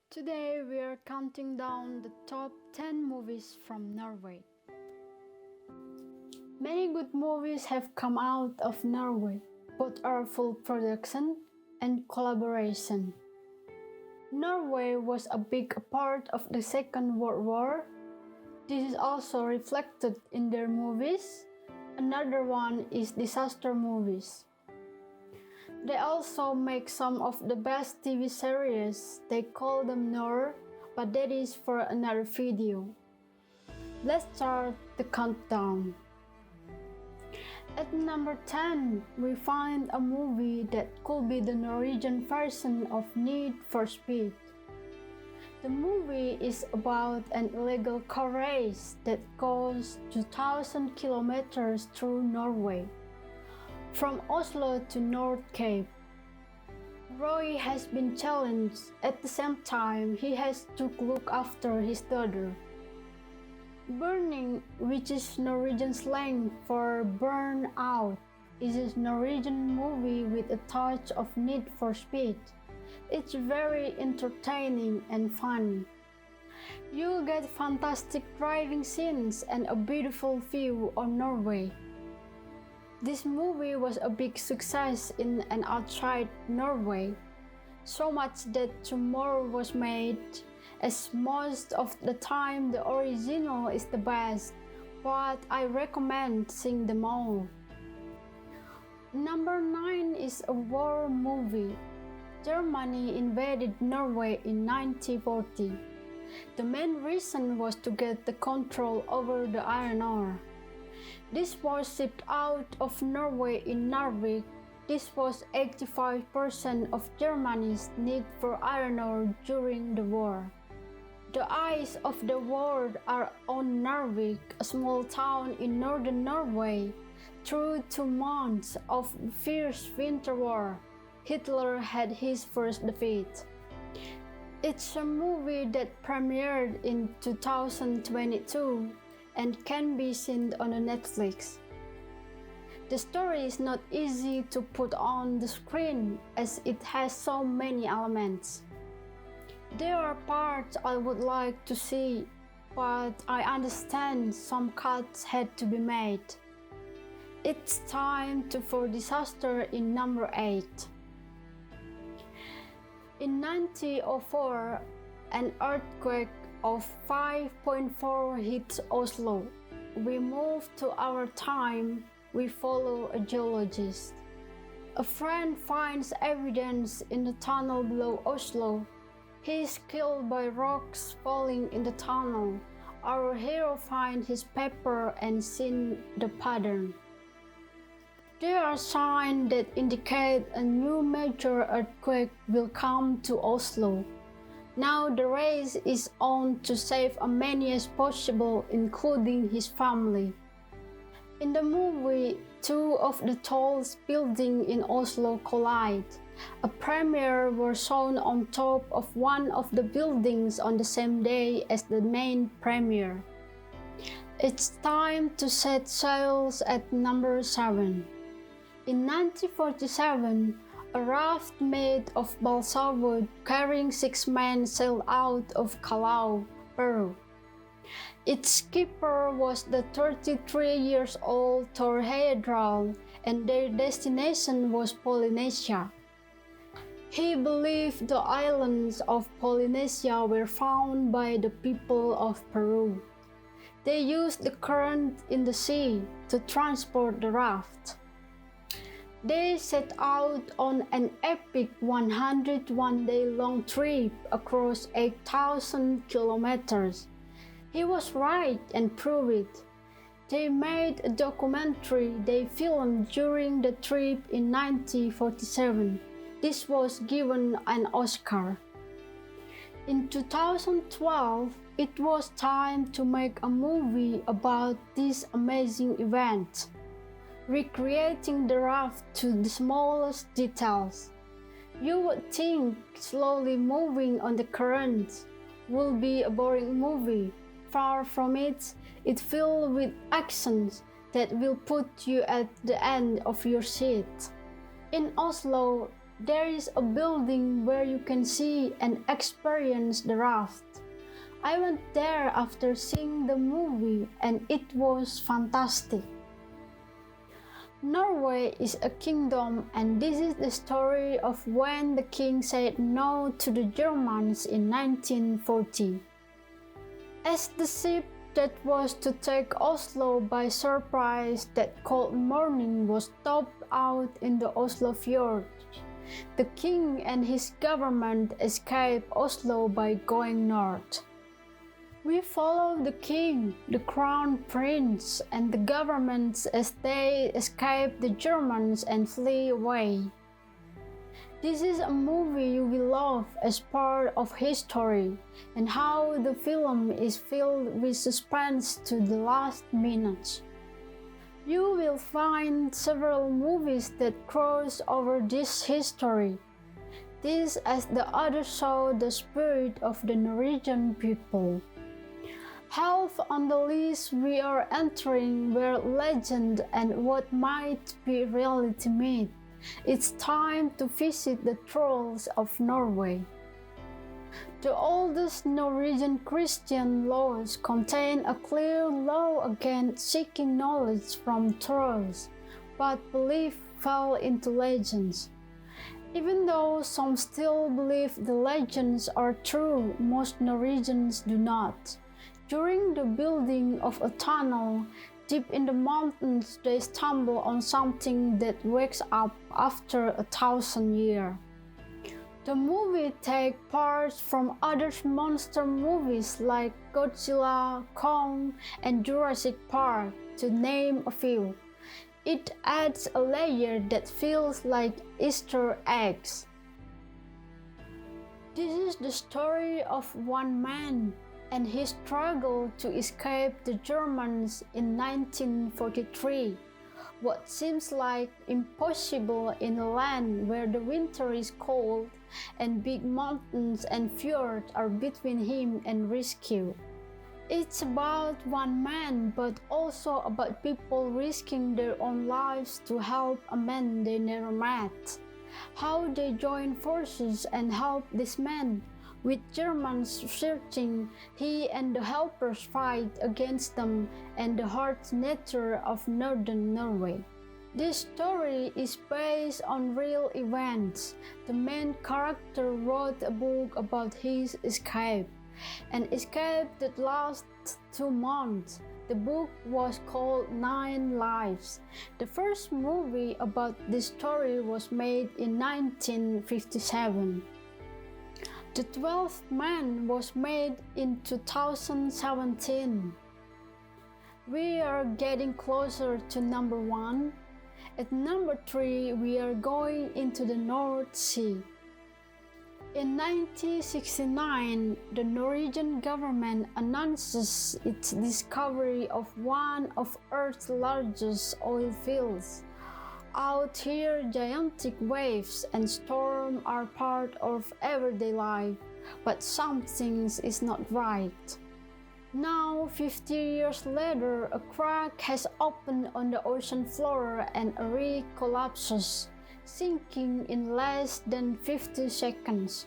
Today we are counting down the top 10 movies from Norway. Many good movies have come out of Norway, both are full production and collaboration. Norway was a big part of the Second World War. This is also reflected in their movies. Another one is disaster movies. They also make some of the best TV series. They call them Nor, but that is for another video. Let's start the countdown. At number 10, we find a movie that could be the Norwegian version of Need for Speed. The movie is about an illegal car race that goes 2,000 kilometers through Norway, from Oslo to North Cape. Roy has been challenged. At the same time, he has to look after his daughter. Børning, which is Norwegian slang for burn out, is a Norwegian movie with a touch of Need for Speed. It's very entertaining and fun. You'll get fantastic driving scenes and a beautiful view on Norway. This movie was a big success in and outside Norway, so much that two more was made, as most of the time the original is the best, but I recommend seeing them all. Number 9 is a war movie. Germany invaded Norway in 1940. The main reason was to get the control over the iron ore. This was shipped out of Norway in Narvik. This was 85% of Germany's need for iron ore during the war. The eyes of the world are on Narvik, a small town in northern Norway. Through 2 months of fierce winter war, Hitler had his first defeat. It's a movie that premiered in 2022 and can be seen on Netflix. The story is not easy to put on the screen as it has so many elements. There are parts I would like to see, but I understand some cuts had to be made. It's time for disaster in number 8. In 1904, an earthquake of 5.4 hits Oslo. We move to our time. We follow a geologist. A friend finds evidence in the tunnel below Oslo. He is killed by rocks falling in the tunnel. Our hero finds his paper and sees the pattern. There are signs that indicate a new major earthquake will come to Oslo. Now the race is on to save as many as possible, including his family. In the movie, 2 of the tallest buildings in Oslo collide. A premiere was shown on top of one of the buildings on the same day as the main premiere. It's time to set sails at number 7. In 1947, a raft made of balsa wood carrying 6 men sailed out of Callao, Peru. Its skipper was the 33-year-old Torhedral, and their destination was Polynesia. He believed the islands of Polynesia were found by the people of Peru. They used the current in the sea to transport the raft. They set out on an epic 101-day-long trip across 8,000 kilometers. He was right and proved it. They made a documentary they filmed during the trip in 1947. This was given an Oscar. In 2012, it was time to make a movie about this amazing event, recreating the raft to the smallest details. You would think slowly moving on the current would be a boring movie. Far from it, it's filled with actions that will put you at the end of your seat. In Oslo, there is a building where you can see and experience the raft. I went there after seeing the movie and it was fantastic. Norway is a kingdom, and this is the story of when the king said no to the Germans in 1940. As the ship that was to take Oslo by surprise that cold morning was stopped out in the Oslo fjord, the king and his government escaped Oslo by going north. We followed the king, the crown prince, and the governments as they escaped the Germans and flee away. This is a movie you will love as part of history, and how the film is filled with suspense to the last minutes. You will find several movies that cross over this history. This as the others show the spirit of the Norwegian people. Half on the list we are entering where legend and what might be reality meet. It's time to visit the trolls of Norway. The oldest Norwegian Christian laws contain a clear law against seeking knowledge from trolls, but belief fell into legends. Even though some still believe the legends are true, most Norwegians do not. During the building of a tunnel deep in the mountains, they stumble on something that wakes up after 1,000 years. The movie takes parts from other monster movies like Godzilla, Kong, and Jurassic Park, to name a few. It adds a layer that feels like Easter eggs. This is the story of one man and his struggle to escape the Germans in 1943. What seems like impossible in a land where the winter is cold and big mountains and fjords are between him and rescue. It's about one man, but also about people risking their own lives to help a man they never met. How they join forces and help this man. With Germans searching, he and the helpers fight against them and the harsh nature of northern Norway. This story is based on real events. The main character wrote a book about his escape, an escape that lasted 2 months. The book was called 9 Lives. The first movie about this story was made in 1957. The 12th Man was made in 2017. We are getting closer to number 1. At number 3, we are going into the North Sea. In 1969, the Norwegian government announces its discovery of one of Earth's largest oil fields. Out here, gigantic waves and storms are part of everyday life, but something is not right. Now, 50 years later, a crack has opened on the ocean floor and a rig collapses, sinking in less than 50 seconds.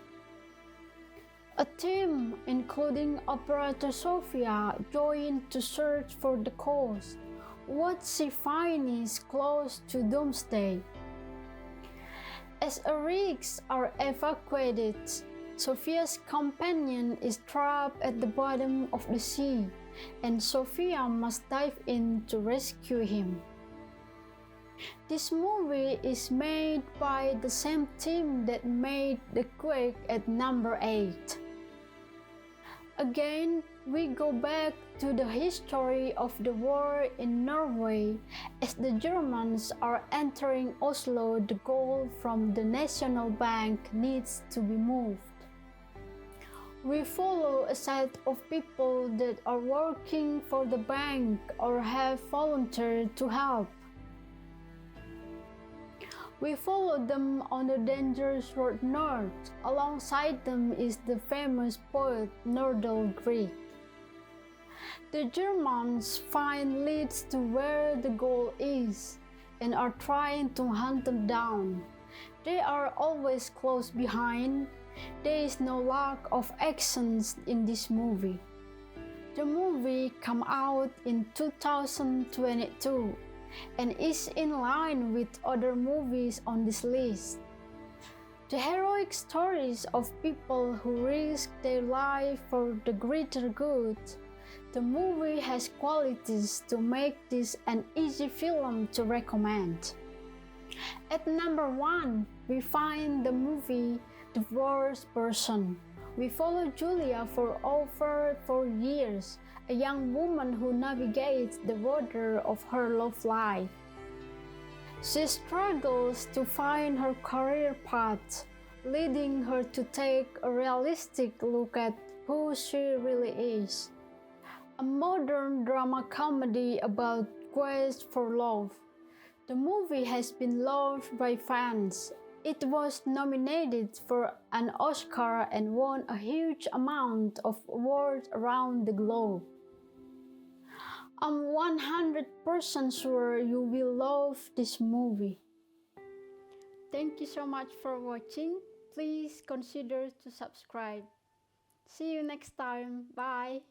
A team, including Operator Sophia, joined to search for the cause. What she finds is close to doomsday. As the rigs are evacuated, Sophia's companion is trapped at the bottom of the sea, and Sophia must dive in to rescue him. This movie is made by the same team that made the Quake at number 8. Again, we go back to the history of the war in Norway. As the Germans are entering Oslo, the gold from the National Bank needs to be moved. We follow a set of people that are working for the bank or have volunteered to help. We follow them on the dangerous road north. Alongside them is the famous poet Nordahl Grieg. The Germans find leads to where the gold is and are trying to hunt them down. They are always close behind. There is no lack of actions in this movie. The movie came out in 2022 and is in line with other movies on this list. The heroic stories of people who risk their life for the greater good. The movie has qualities to make this an easy film to recommend. At number 1, we find the movie The Worst Person. We follow Julia for over 4 years, a young woman who navigates the water of her love life. She struggles to find her career path, leading her to take a realistic look at who she really is. A modern drama comedy about quest for love. The movie has been loved by fans. It was nominated for an Oscar and won a huge amount of awards around the globe. I'm 100% sure you will love this movie. Thank you so much for watching. Please consider to subscribe. See you next time. Bye.